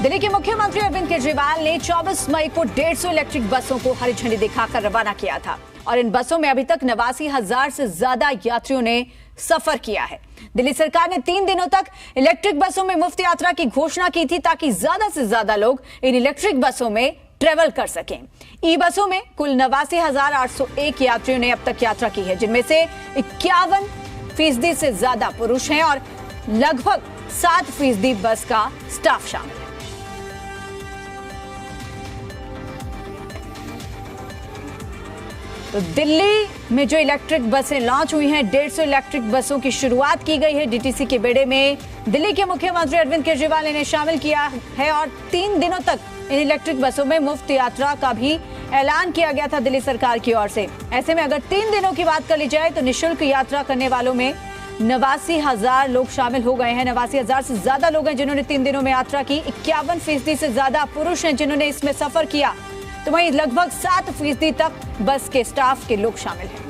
दिल्ली के मुख्यमंत्री अरविंद केजरीवाल ने 24 मई को 150 इलेक्ट्रिक बसों को हरी झंडी दिखाकर रवाना किया था और इन बसों में अभी तक 89,000 से ज्यादा यात्रियों ने सफर किया है। दिल्ली सरकार ने 3 दिनों तक इलेक्ट्रिक बसों में मुफ्त यात्रा की घोषणा की थी ताकि ज्यादा से ज्यादा लोग इन इलेक्ट्रिक बसों में ट्रेवल कर सकें। ई बसों में कुल 89,801 यात्रियों ने अब तक यात्रा की है, जिनमें से 51% से ज्यादा पुरुष हैं और लगभग 7% बस का स्टाफ शामिल है। तो दिल्ली में जो इलेक्ट्रिक बसें लॉन्च हुई हैं, 150 इलेक्ट्रिक बसों की शुरुआत की गई है। डीटीसी के बेड़े में दिल्ली के मुख्यमंत्री अरविंद केजरीवाल ने इन्हें शामिल किया है और 3 दिनों तक इन इलेक्ट्रिक बसों में मुफ्त यात्रा का भी ऐलान किया गया था दिल्ली सरकार की ओर से। ऐसे में अगर 3 दिनों की बात कर ली जाए तो निःशुल्क यात्रा करने वालों में 89,000 लोग शामिल हो गए हैं। 89,000 से ज्यादा लोग हैं जिन्होंने 3 दिनों में यात्रा की। 51% से ज्यादा पुरुष हैं जिन्होंने इसमें सफर किया, तो वहीं लगभग 7% तक बस के स्टाफ के लोग शामिल हैं।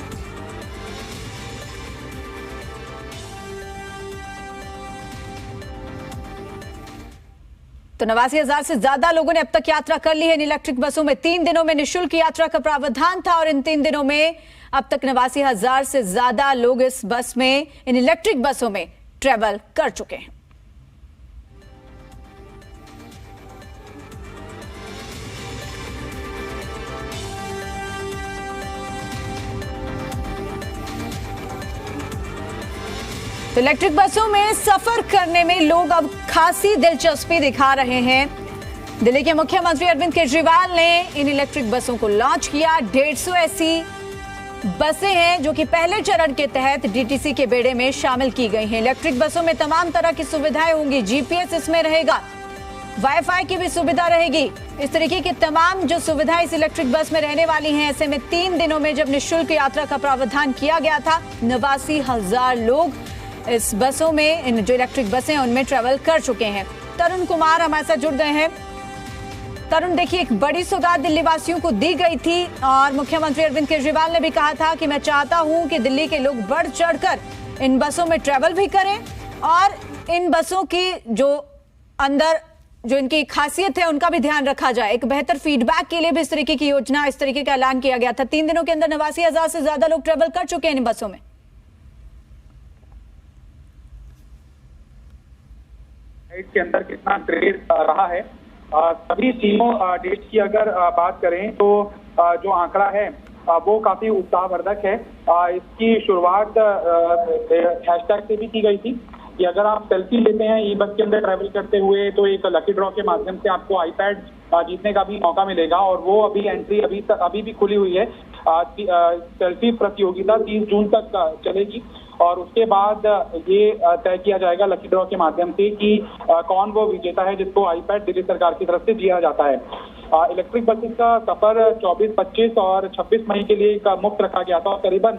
तो 89,000 से ज्यादा लोगों ने अब तक यात्रा कर ली है इन इलेक्ट्रिक बसों में। 3 दिनों में निःशुल्क यात्रा का प्रावधान था और इन 3 दिनों में अब तक 89,000 से ज्यादा लोग इस बस में, इन इलेक्ट्रिक बसों में ट्रेवल कर चुके हैं। तो इलेक्ट्रिक बसों में सफर करने में लोग अब खासी दिलचस्पी दिखा रहे हैं। दिल्ली के मुख्यमंत्री अरविंद केजरीवाल ने इन इलेक्ट्रिक बसों को लॉन्च किया। 150 ऐसी बसें हैं जो कि पहले चरण के तहत डीटीसी के बेड़े में शामिल की गई हैं। इलेक्ट्रिक बसों में तमाम तरह की सुविधाएं होंगी। जीपीएस इसमें रहेगा, वाईफाई की भी सुविधा रहेगी। इस तरीके की तमाम जो सुविधाएं इस इलेक्ट्रिक बस में रहने वाली हैं। ऐसे में 3 दिनों में जब निःशुल्क यात्रा का प्रावधान किया गया था, 89,000 लोग इस बसों में, इन जो इलेक्ट्रिक बसें हैं उनमें ट्रेवल कर चुके हैं। तरुण कुमार हमारे साथ जुड़ गए हैं। तरुण, देखिए, एक बड़ी सौगात दिल्ली वासियों को दी गई थी और मुख्यमंत्री अरविंद केजरीवाल ने भी कहा था कि मैं चाहता हूं कि दिल्ली के लोग बढ़ चढ़कर इन बसों में ट्रेवल भी करें और इन बसों की जो अंदर जो इनकी खासियत है उनका भी ध्यान रखा जाए। एक बेहतर फीडबैक के लिए भी इस तरीके की योजना, इस तरीके का ऐलान किया गया था। 3 दिनों के अंदर 89,000 से ज्यादा लोग ट्रेवल कर चुके हैं इन बसों में। के अंदर कितना क्रेज रहा है, सभी तीनों डेट्स की अगर बात करें तो जो आंकड़ा है वो काफी उत्साहवर्धक है। इसकी शुरुआत हैशटैग से भी की गई थी कि अगर आप सेल्फी लेते हैं ई बस के अंदर ट्रैवल करते हुए तो एक लकी ड्रॉ के माध्यम से आपको आईपैड जीतने का भी मौका मिलेगा और वो अभी एंट्री अभी भी खुली हुई है। सेल्फी प्रतियोगिता 30 जून तक चलेगी और उसके बाद ये तय किया जाएगा लकी ड्रॉ के माध्यम से कि कौन वो विजेता है जिसको आईपैड दिल्ली सरकार की तरफ से दिया जाता है। इलेक्ट्रिक बसेस का सफर 24, 25 और 26 मई के लिए मुफ्त रखा गया था और करीबन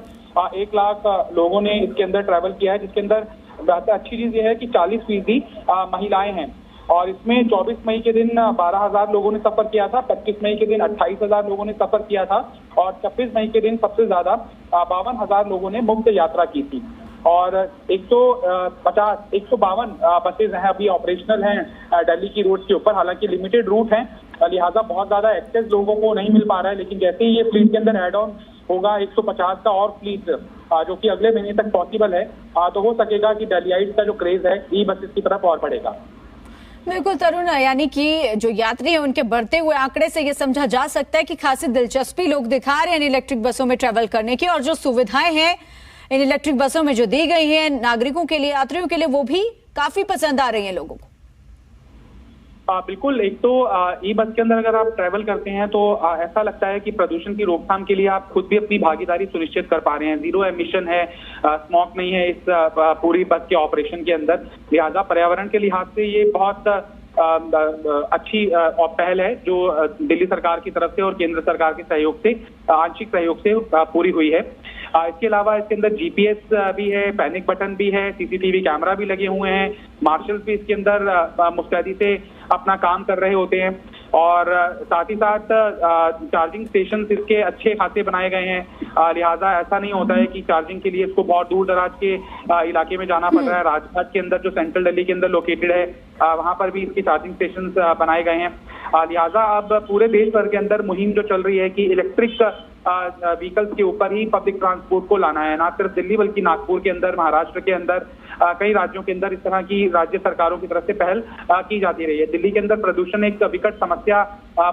1 लाख लोगों ने इसके अंदर ट्रैवल किया है, जिसके अंदर अच्छी चीज ये है कि 40% महिलाएं हैं और इसमें 24 मई के दिन 12,000 लोगों ने सफर किया था, 25 मई के दिन 28,000 लोगों ने सफर किया था और 26 मई के दिन सबसे ज्यादा 52,000 लोगों ने मुफ्त यात्रा की थी। और 152 बसेज हैं अभी ऑपरेशनल हैं दिल्ली की रोड के ऊपर। हालांकि लिमिटेड रूट हैं, लिहाजा बहुत ज्यादा एक्सेस लोगों को नहीं मिल पा रहा है, लेकिन जैसे ही ये फ्लीट के अंदर एड ऑन होगा 150 का और फ्लीट जो कि अगले महीने तक पॉसिबल है, तो हो सकेगा कि दिल्लीइट्स का जो क्रेज है ई बसेस की तरफ और बढ़ेगा। बिल्कुल तरुण, यानी कि जो यात्री हैं उनके बढ़ते हुए आंकड़े से ये समझा जा सकता है कि खासी दिलचस्पी लोग दिखा रहे हैं इलेक्ट्रिक बसों में ट्रेवल करने की और जो सुविधाएं हैं इन इलेक्ट्रिक बसों में जो दी गई हैं नागरिकों के लिए, यात्रियों के लिए, वो भी काफी पसंद आ रही हैं लोगों को। बिल्कुल, एक तो ई बस के अंदर अगर आप ट्रैवल करते हैं तो ऐसा लगता है कि प्रदूषण की रोकथाम के लिए आप खुद भी अपनी भागीदारी सुनिश्चित कर पा रहे हैं। 0 एमिशन है, स्मोक नहीं है इस पूरी बस के ऑपरेशन के अंदर, लिहाजा पर्यावरण के लिहाज से ये बहुत अच्छी पहल है जो दिल्ली सरकार की तरफ से और केंद्र सरकार के सहयोग से, आंशिक सहयोग से पूरी हुई है। इसके अलावा इसके अंदर जीपीएस भी है, पैनिक बटन भी है, सीसीटीवी कैमरा भी लगे हुए हैं, मार्शल्स भी इसके अंदर मुस्तैदी से अपना काम कर रहे होते हैं। और साथ ही साथ चार्जिंग स्टेशन इसके अच्छे खासे बनाए गए हैं। लिहाजा ऐसा नहीं होता है कि चार्जिंग के लिए इसको बहुत दूर दराज के इलाके में जाना पड़ रहा है। राजघाट के अंदर जो सेंट्रल दिल्ली के अंदर लोकेटेड है, वहां पर भी इसके चार्जिंग स्टेशन बनाए गए हैं। लिहाजा अब पूरे देश भर के अंदर मुहिम जो चल रही है कि इलेक्ट्रिक व्हीकल्स के ऊपर ही पब्लिक ट्रांसपोर्ट को लाना है। ना सिर्फ दिल्ली बल्कि नागपुर के अंदर, महाराष्ट्र के अंदर, कई राज्यों के अंदर इस तरह की राज्य सरकारों की तरफ से पहल की जाती रही है। दिल्ली के अंदर प्रदूषण एक विकट समस्या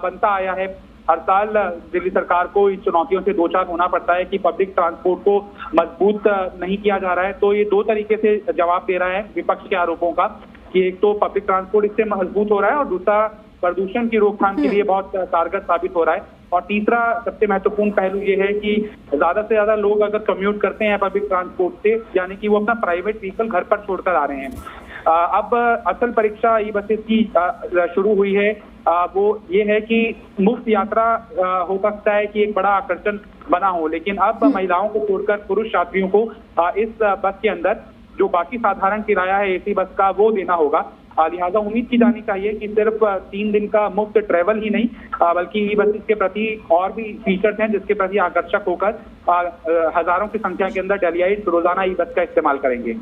बनता आया है। हर साल दिल्ली सरकार को इन चुनौतियों से दो चार होना पड़ता है कि पब्लिक ट्रांसपोर्ट को मजबूत नहीं किया जा रहा है। तो ये दो तरीके से जवाब दे रहा है विपक्ष के आरोपों का कि एक तो पब्लिक ट्रांसपोर्ट इससे मजबूत हो रहा है और दूसरा प्रदूषण की रोकथाम के लिए बहुत कारगर साबित हो रहा है। और तीसरा सबसे महत्वपूर्ण पहलू ये है कि ज्यादा से ज्यादा लोग अगर कम्यूट करते हैं पब्लिक ट्रांसपोर्ट से, यानी कि वो अपना प्राइवेट व्हीकल घर पर छोड़कर आ रहे हैं। अब असल परीक्षा ई बसेस की शुरू हुई है। वो ये है कि मुफ्त यात्रा हो सकता है कि एक बड़ा आकर्षण बना हो, लेकिन अब महिलाओं को छोड़कर पुरुष यात्रियों को इस बस के अंदर जो बाकी साधारण किराया है एसी बस का वो देना होगा। लिहाजा उम्मीद की जानी चाहिए कि सिर्फ 3 दिन का मुफ्त ट्रेवल ही नहीं बल्कि ई बसेस के प्रति और भी फीचर्स हैं जिसके प्रति आकर्षक होकर हजारों की संख्या के अंदर डेलियाइट रोजाना ई बस का इस्तेमाल करेंगे।